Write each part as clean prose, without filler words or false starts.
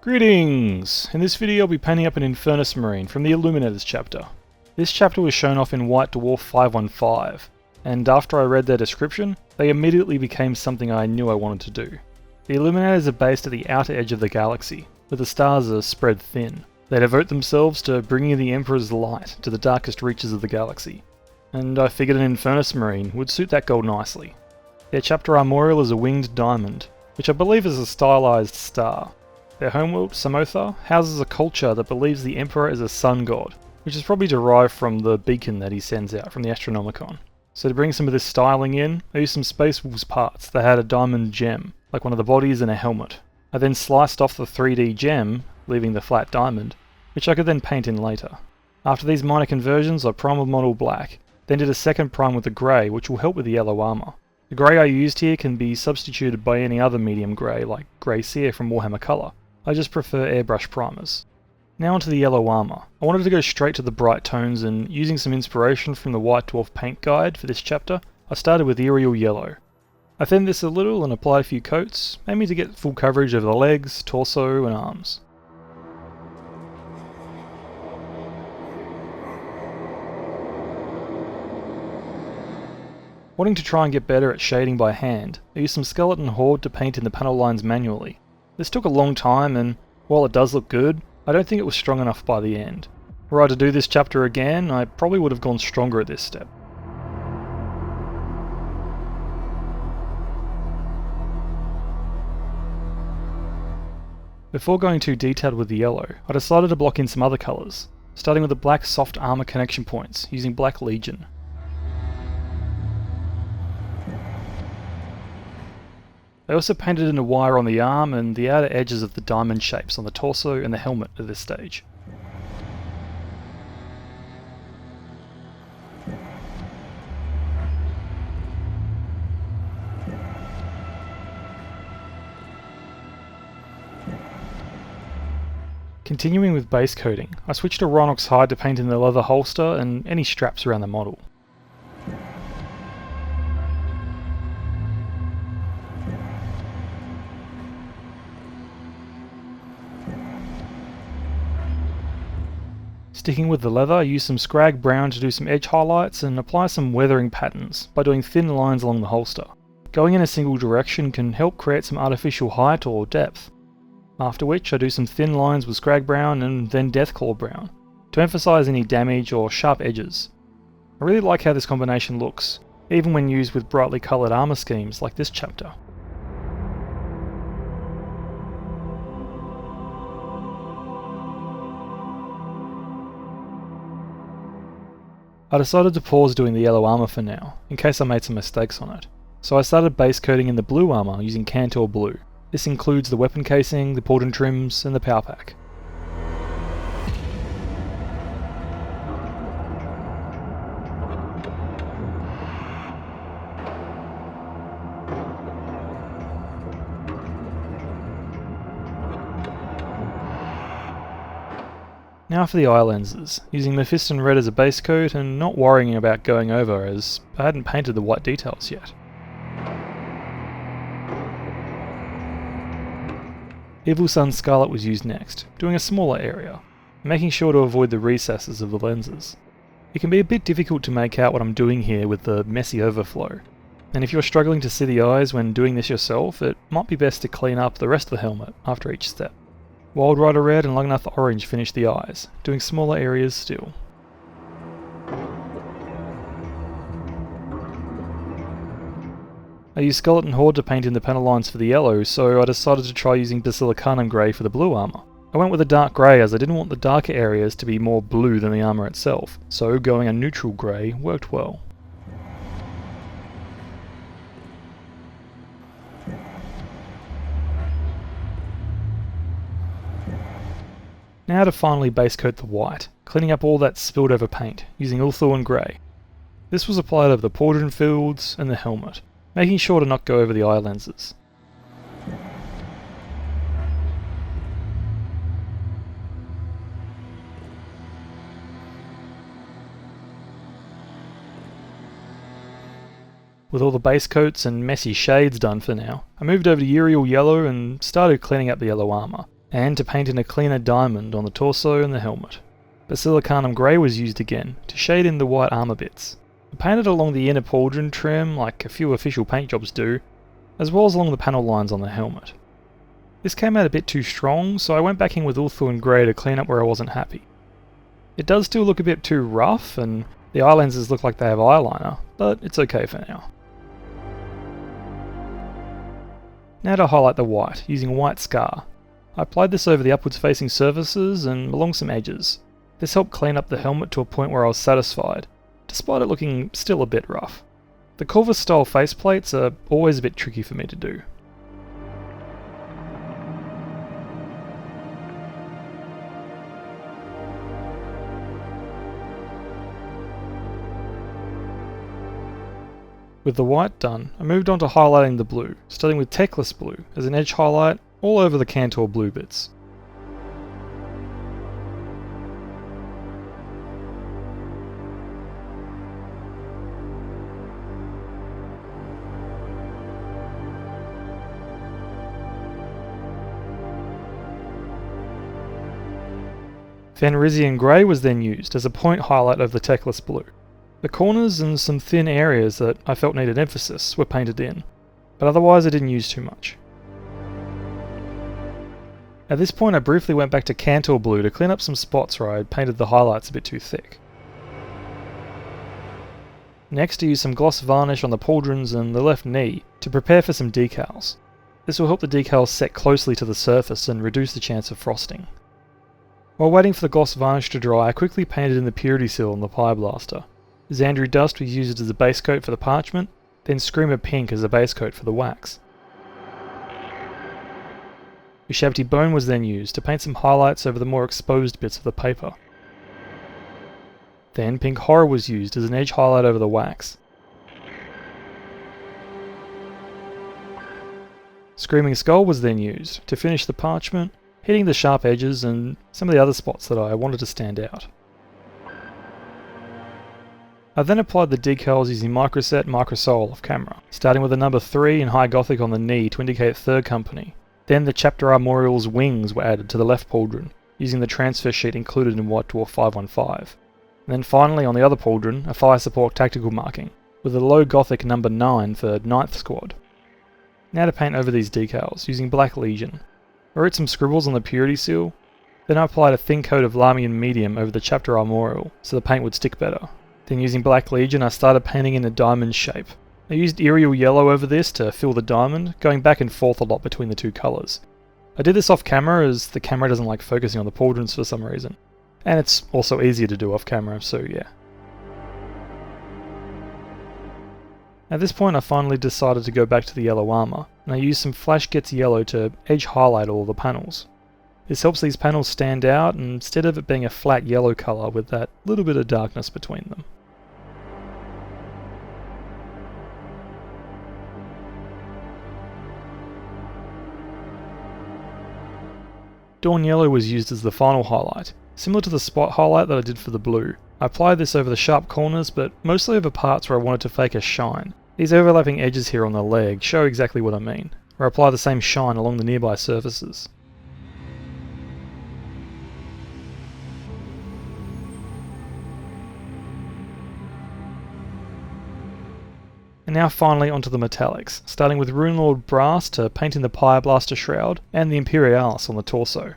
Greetings! In this video I'll be painting up an Infernus Marine from the Illuminators chapter. This chapter was shown off in White Dwarf 515, and after I read their description, they immediately became something I knew I wanted to do. The Illuminators are based at the outer edge of the galaxy, where the stars are spread thin. They devote themselves to bringing the Emperor's light to the darkest reaches of the galaxy, and I figured an Infernus Marine would suit that goal nicely. Their chapter armorial is a winged diamond, which I believe is a stylized star. Their homeworld, Samotha, houses a culture that believes the Emperor is a sun god, which is probably derived from the beacon that he sends out from the Astronomicon. So to bring some of this styling in, I used some Space Wolves parts that had a diamond gem, like one of the bodies and a helmet. I then sliced off the 3D gem, leaving the flat diamond, which I could then paint in later. After these minor conversions, I primed the model black, then did a second prime with the grey, which will help with the yellow armour. The grey I used here can be substituted by any other medium grey, like Grey Seer from Warhammer Colour. I just prefer airbrush primers. Now onto the yellow armour. I wanted to go straight to the bright tones, and using some inspiration from the White Dwarf paint guide for this chapter, I started with Aerial Yellow. I thinned this a little and applied a few coats, mainly to get full coverage of the legs, torso and arms. Wanting to try and get better at shading by hand, I used some Scarlet and Horde to paint in the panel lines manually. This took a long time, and while it does look good, I don't think it was strong enough by the end. Were I to do this chapter again, I probably would have gone stronger at this step. Before going too detailed with the yellow, I decided to block in some other colours, starting with the black soft armour connection points using Black Legion. I also painted in a wire on the arm and the outer edges of the diamond shapes on the torso and the helmet at this stage. Continuing with base coating, I switched to Rhinox hide to paint in the leather holster and any straps around the model. Sticking with the leather, I used some Scrag Brown to do some edge highlights and apply some weathering patterns by doing thin lines along the holster. Going in a single direction can help create some artificial height or depth. After which I do some thin lines with Scrag Brown and then Deathclaw Brown to emphasise any damage or sharp edges. I really like how this combination looks, even when used with brightly coloured armour schemes like this chapter. I decided to pause doing the yellow armour for now, in case I made some mistakes on it. So I started base coating in the blue armour using Kantor blue. This includes the weapon casing, the pauldron trims and the power pack. Now for the eye lenses, using Mephiston red as a base coat and not worrying about going over as I hadn't painted the white details yet. Evil Sunz Scarlet was used next, doing a smaller area, making sure to avoid the recesses of the lenses. It can be a bit difficult to make out what I'm doing here with the messy overflow, and if you're struggling to see the eyes when doing this yourself, it might be best to clean up the rest of the helmet after each step. Wild Rider Red and Lugganath Orange finished the eyes, doing smaller areas still. I used Scarlet and Horde to paint in the panel lines for the yellow, so I decided to try using Basilicanum grey for the blue armour. I went with a dark grey as I didn't want the darker areas to be more blue than the armour itself, so going a neutral grey worked well. Now to finally base coat the white, cleaning up all that spilled over paint, using Ulthorn grey. This was applied over the pauldron fields and the helmet, making sure to not go over the eye lenses. With all the base coats and messy shades done for now, I moved over to Aerial Yellow and started cleaning up the yellow armour, and to paint in a cleaner diamond on the torso and the helmet. Basilicanum grey was used again, to shade in the white armour bits. I painted along the inner pauldron trim like a few official paint jobs do, as well as along the panel lines on the helmet. This came out a bit too strong, so I went back in with Ulthorn grey to clean up where I wasn't happy. It does still look a bit too rough, and the eye lenses look like they have eyeliner, but it's okay for now. Now to highlight the white, using white scar. I applied this over the upwards facing surfaces and along some edges. This helped clean up the helmet to a point where I was satisfied, despite it looking still a bit rough. The Corvus style faceplates are always a bit tricky for me to do. With the white done, I moved on to highlighting the blue, starting with Techless blue as an edge highlight all over the Kantor blue bits. Fenrisian grey was then used as a point highlight over the Techless blue. The corners and some thin areas that I felt needed emphasis were painted in, but otherwise I didn't use too much. At this point I briefly went back to Kantor blue to clean up some spots where I had painted the highlights a bit too thick. Next I used some gloss varnish on the pauldrons and the left knee to prepare for some decals. This will help the decals set closely to the surface and reduce the chance of frosting. While waiting for the gloss varnish to dry, I quickly painted in the purity seal on the Pyreblaster. Zandri dust was used as a base coat for the parchment, then Screamer pink as a base coat for the wax. Ushabti bone was then used to paint some highlights over the more exposed bits of the paper. Then pink horror was used as an edge highlight over the wax. Screaming skull was then used to finish the parchment, hitting the sharp edges and some of the other spots that I wanted to stand out. I then applied the decals using Microset and Microsol off camera, starting with the number 3 in High Gothic on the knee to indicate third company. Then the Chapter Armorial's wings were added to the left pauldron, using the transfer sheet included in White Dwarf 515. And then finally on the other pauldron, a fire support tactical marking, with a low Gothic number 9 for 9th Squad. Now to paint over these decals, using Black Legion. I wrote some scribbles on the purity seal, then I applied a thin coat of Lamian medium over the Chapter Armorial so the paint would stick better. Then using Black Legion I started painting in a diamond shape. I used Aerial Yellow over this to fill the diamond, going back and forth a lot between the two colours. I did this off camera as the camera doesn't like focusing on the pauldrons for some reason. And it's also easier to do off camera, so yeah. At this point I finally decided to go back to the yellow armour, and I used some Flash Gitz yellow to edge highlight all the panels. This helps these panels stand out instead of it being a flat yellow colour with that little bit of darkness between them. Dorn yellow was used as the final highlight, similar to the spot highlight that I did for the blue. I applied this over the sharp corners, but mostly over parts where I wanted to fake a shine. These overlapping edges here on the leg show exactly what I mean, where I apply the same shine along the nearby surfaces. And now finally onto the metallics, starting with Runelord brass to paint in the Pyreblaster shroud and the Imperialis on the torso.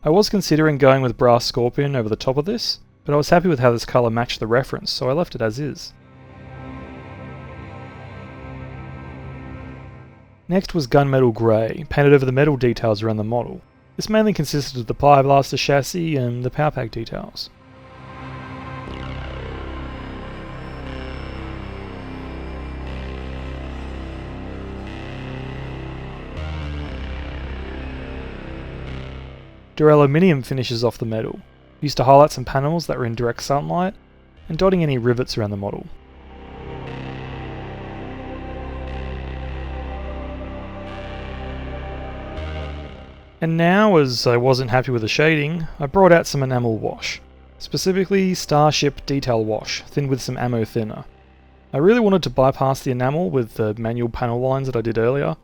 I was considering going with brass scorpion over the top of this, but I was happy with how this colour matched the reference, so I left it as is. Next was gunmetal grey, painted over the metal details around the model. This mainly consisted of the Pyreblaster chassis and the power pack details. Duraluminium finishes off the metal, used to highlight some panels that were in direct sunlight, and dotting any rivets around the model. And now, as I wasn't happy with the shading, I brought out some enamel wash, specifically Starship detail wash, thinned with some ammo thinner. I really wanted to bypass the enamel with the manual panel lines that I did earlier,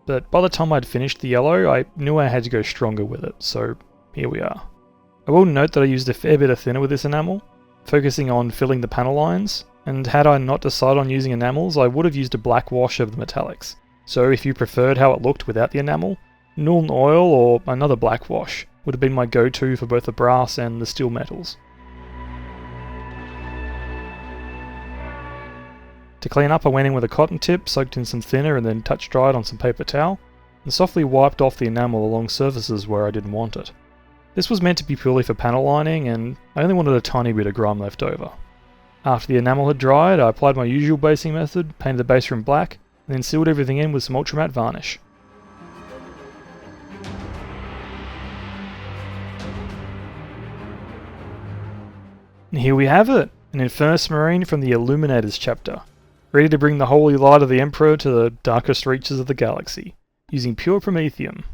but by the time I'd finished the yellow, I knew I had to go stronger with it, so here we are. I will note that I used a fair bit of thinner with this enamel, focusing on filling the panel lines, and had I not decided on using enamels, I would have used a black wash over the metallics. So if you preferred how it looked without the enamel, Nuln Oil or another black wash would have been my go-to for both the brass and the steel metals. To clean up, I went in with a cotton tip, soaked in some thinner and then touch dried on some paper towel, and softly wiped off the enamel along surfaces where I didn't want it. This was meant to be purely for panel lining, and I only wanted a tiny bit of grime left over. After the enamel had dried, I applied my usual basing method, painted the base rim black, and then sealed everything in with some ultramatte varnish. And here we have it, an Infernus Marine from the Illuminators chapter, ready to bring the holy light of the Emperor to the darkest reaches of the galaxy, using pure promethium.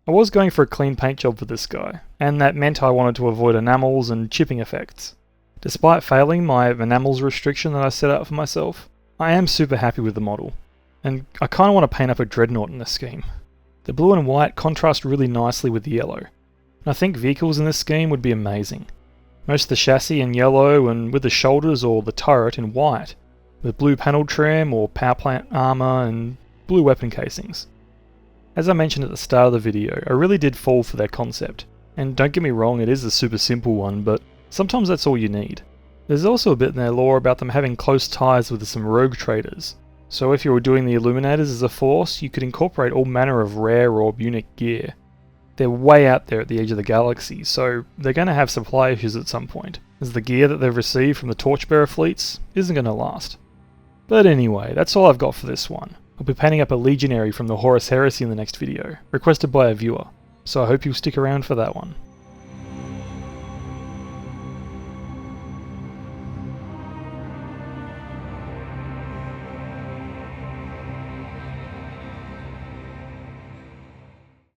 I was going for a clean paint job for this guy, and that meant I wanted to avoid enamels and chipping effects. Despite failing my enamels restriction that I set out for myself, I am super happy with the model, and I kinda want to paint up a dreadnought in this scheme. The blue and white contrast really nicely with the yellow, and I think vehicles in this scheme would be amazing. Most of the chassis in yellow and with the shoulders or the turret in white, with blue panel trim or power plant armour and blue weapon casings. As I mentioned at the start of the video, I really did fall for their concept, and don't get me wrong, it is a super simple one, but sometimes that's all you need. There's also a bit in their lore about them having close ties with some rogue traders, so if you were doing the Illuminators as a force, you could incorporate all manner of rare or unique gear. They're way out there at the edge of the galaxy, so they're going to have supply issues at some point, as the gear that they've received from the Torchbearer fleets isn't going to last. But anyway, that's all I've got for this one. I'll be painting up a legionary from the Horus Heresy in the next video, requested by a viewer, so I hope you'll stick around for that one.